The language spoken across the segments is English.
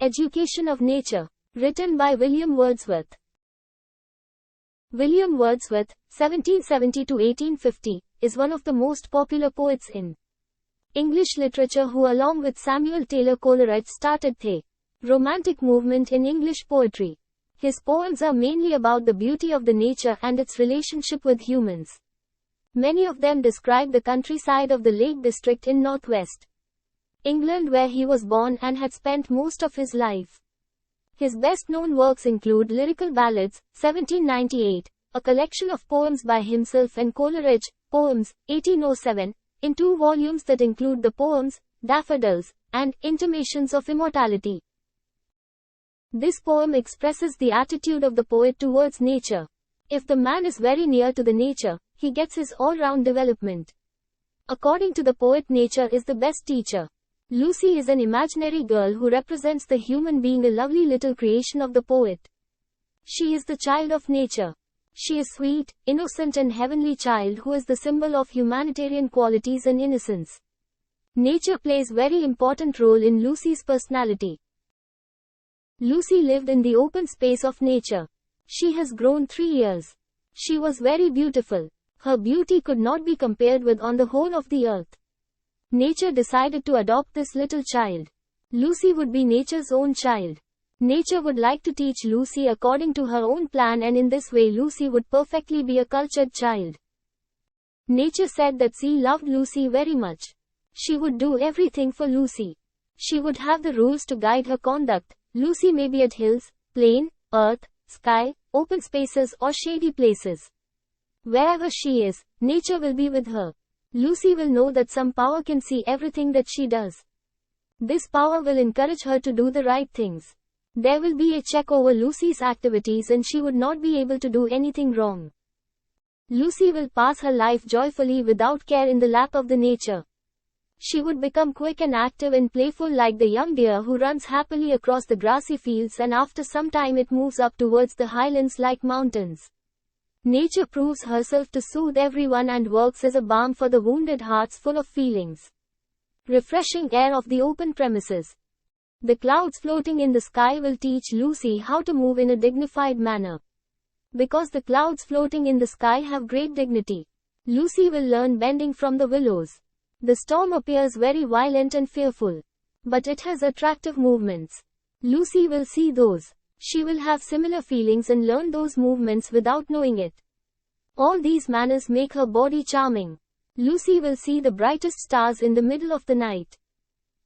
Education of Nature. Written by William Wordsworth. William Wordsworth, 1770 to 1850, is one of the most popular poets in English literature who along with Samuel Taylor Coleridge started the Romantic movement in English poetry. His poems are mainly about the beauty of the nature and its relationship with humans. Many of them describe the countryside of the Lake District in northwest England where he was born and had spent most of his life. His best-known works include Lyrical Ballads, 1798, a collection of poems by himself and Coleridge, Poems, 1807, in 2 volumes that include the poems, Daffodils, and Intimations of Immortality. This poem expresses the attitude of the poet towards nature. If the man is very near to the nature, he gets his all-round development. According to the poet, nature is the best teacher. Lucy is an imaginary girl who represents the human being, a lovely little creation of the poet. She is the child of nature. She is sweet, innocent and heavenly child who is the symbol of humanitarian qualities and innocence. Nature plays very important role in Lucy's personality. Lucy lived in the open space of nature. She has grown 3 years. She was very beautiful. Her beauty could not be compared with on the whole of the earth. Nature decided to adopt this little child. Lucy would be nature's own child. Nature would like to teach Lucy according to her own plan, and in this way Lucy would perfectly be a cultured child. Nature said that she loved Lucy very much. She would do everything for Lucy. She would have the rules to guide her conduct. Lucy may be at hills, plain, earth, sky, open spaces or shady places. Wherever she is, nature will be with her. Lucy will know that some power can see everything that she does. This power will encourage her to do the right things. There will be a check over Lucy's activities and she would not be able to do anything wrong. Lucy will pass her life joyfully without care in the lap of the nature. She would become quick and active and playful like the young deer who runs happily across the grassy fields, and after some time it moves up towards the highlands like mountains. Nature proves herself to soothe everyone and works as a balm for the wounded hearts full of feelings. Refreshing air of the open premises. The clouds floating in the sky will teach Lucy how to move in a dignified manner. Because the clouds floating in the sky have great dignity, Lucy will learn bending from the willows. The storm appears very violent and fearful, but it has attractive movements. Lucy will see those. She will have similar feelings and learn those movements without knowing it. All these manners make her body charming. Lucy will see the brightest stars in the middle of the night.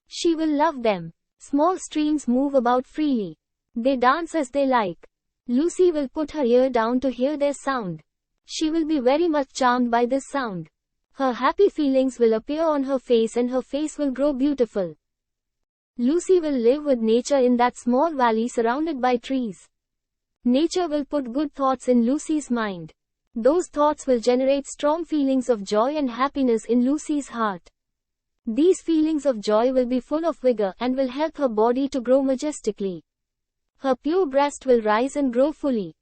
She will love them. Small streams move about freely. They dance as they like. Lucy will put her ear down to hear their sound. She will be very much charmed by this sound. Her happy feelings will appear on her face and her face will grow beautiful. Lucy will live with nature in that small valley surrounded by trees. Nature will put good thoughts in Lucy's mind. Those thoughts will generate strong feelings of joy and happiness in Lucy's heart. These feelings of joy will be full of vigor and will help her body to grow majestically. Her pure breast will rise and grow fully.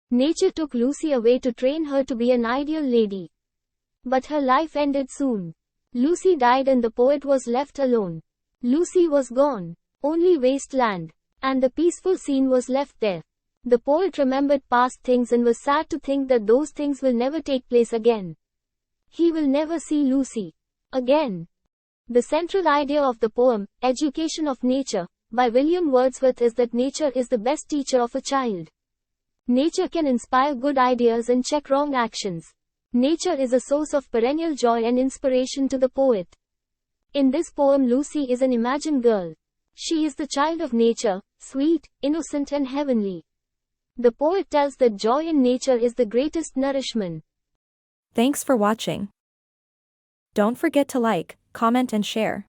Nature took Lucy away to train her to be an ideal lady. But her life ended soon. Lucy died and the poet was left alone. Lucy was gone. Only wasteland. And the peaceful scene was left there. The poet remembered past things and was sad to think that those things will never take place again. He will never see Lucy again. The central idea of the poem, Education of Nature, by William Wordsworth is that nature is the best teacher of a child. Nature can inspire good ideas and check wrong actions. Nature is a source of perennial joy and inspiration to the poet. In this poem, Lucy is an imagined girl. She is the child of nature, sweet, innocent and heavenly. The poet tells that joy in nature is the greatest nourishment. Thanks for watching. Don't forget to like, comment and share.